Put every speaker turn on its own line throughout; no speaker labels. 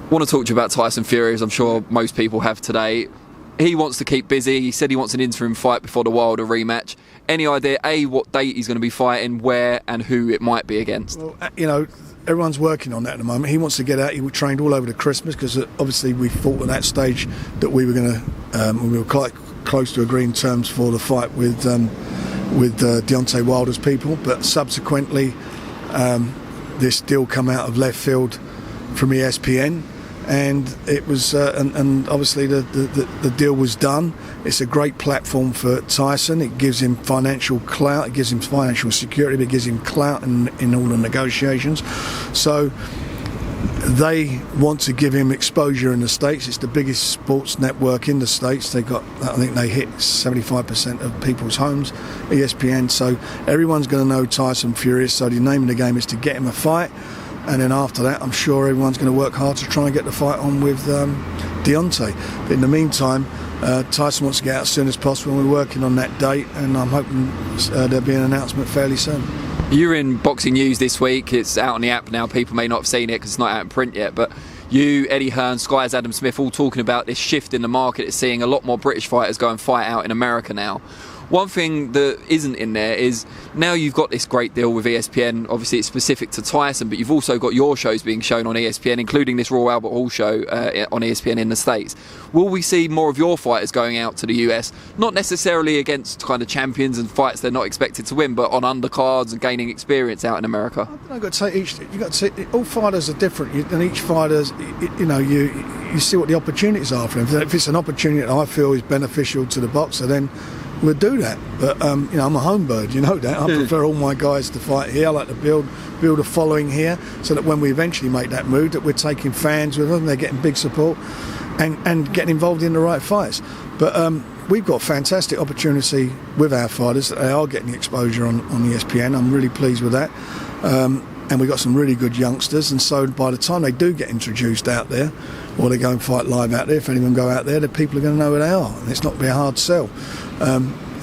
I want to talk to you about Tyson Fury, as I'm sure most people have today. He wants to keep busy. He said he wants an interim fight before the Wilder rematch. Any idea, A, what date he's going to be fighting, where and who it might be against?
Well, everyone's working on that at the moment. He wants to get out. He trained all over the Christmas because obviously we thought at that stage that we were going to, we were quite close to agreeing terms for the fight with Deontay Wilder's people. But subsequently, this deal come out of left field from ESPN. And it was, and obviously the deal was done. It's a great platform for Tyson. It gives him financial clout, it gives him financial security, but it gives him clout in all the negotiations. So they want to give him exposure in the States. It's the biggest sports network in the States. I think they hit 75% of people's homes, ESPN. So everyone's going to know Tyson Fury. So the name of the game is to get him a fight. And then after that, I'm sure everyone's going to work hard to try and get the fight on with Deontay. But in the meantime, Tyson wants to get out as soon as possible, and we're working on that date, and I'm hoping there'll be an announcement fairly soon.
You're in Boxing News this week. It's out on the app now. People may not have seen it because it's not out in print yet, but you, Eddie Hearn, Sky's Adam Smith, all talking about this shift in the market. It's seeing a lot more British fighters go and fight out in America now. One thing that isn't in there is now you've got this great deal with ESPN. Obviously, it's specific to Tyson, but you've also got your shows being shown on ESPN, including this Royal Albert Hall show on ESPN in the States. Will we see more of your fighters going out to the US? Not necessarily against kind of champions and fights they're not expected to win, but on undercards and gaining experience out in America.
I've got to take all fighters are different, and each fighter's, you see what the opportunities are for them. If it's an opportunity that I feel is beneficial to the boxer, then we'll do that. But I'm a home bird, you know that. I prefer all my guys to fight here. I like to build a following here, so that when we eventually make that move, that we're taking fans with them, they're getting big support and getting involved in the right fights. But we've got fantastic opportunity with our fighters. They are getting the exposure on ESPN. I'm really pleased with that. And we've got some really good youngsters, and so by the time they do get introduced out there, or they go and fight live out there, if anyone go out there, the people are going to know who they are, and it's not going to be a hard sell.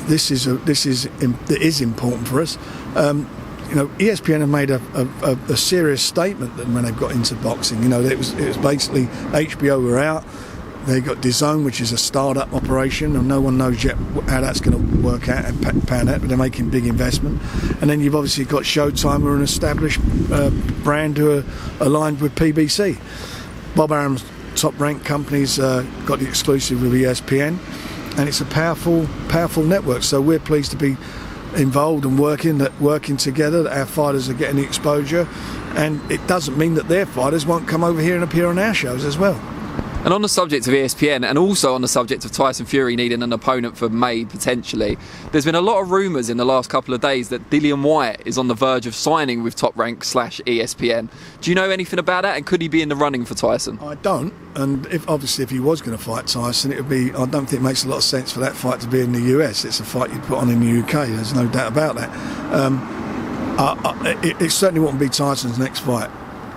This is important for us. ESPN have made a serious statement that when they've got into boxing, it was basically HBO were out. They got DAZN, which is a start-up operation, and no one knows yet how that's going to work out and pan out, but they're making big investment. And then you've obviously got Showtime, who are an established brand who are aligned with PBC. Bob Arum's top-ranked company's got the exclusive with ESPN, and it's a powerful network. So we're pleased to be involved and working together, that our fighters are getting the exposure, and it doesn't mean that their fighters won't come over here and appear on our shows as well.
And on the subject of ESPN, and also on the subject of Tyson Fury needing an opponent for May potentially, there's been a lot of rumours in the last couple of days that Dillian Whyte is on the verge of signing with Top Rank / ESPN. Do you know anything about that, and could he be in the running for Tyson?
I don't, and if he was going to fight Tyson, it would be. I don't think it makes a lot of sense for that fight to be in the US. It's a fight you'd put on in the UK. There's no doubt about that. It certainly wouldn't be Tyson's next fight.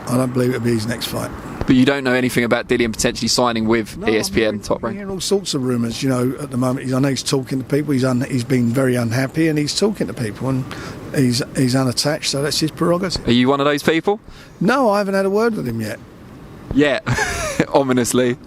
I don't believe it would be his next fight.
But you don't know anything about Dillian potentially signing with ESPN Top Rank?
I'm hearing all sorts of rumours, at the moment. I know he's talking to people, he's been very unhappy, and he's talking to people, and he's unattached, so that's his prerogative.
Are you one of those people?
No, I haven't had a word with him yet.
Yeah, ominously.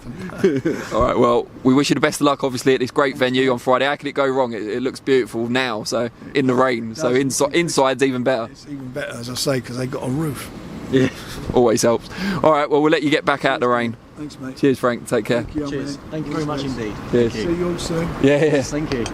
All right, well, we wish you the best of luck, obviously, at this great venue on Friday. How could it go wrong? It looks beautiful now, so in the rain, so inside's even better.
It's even better, as I say, because they've got a roof.
Yeah, always helps. All right, well, we'll let you get back out the rain.
Thanks, mate.
Cheers, Frank. Take care.
Thank you.
Cheers. Thank you very much indeed.
Cheers.
See you all soon.
Yeah.
Yes, thank you.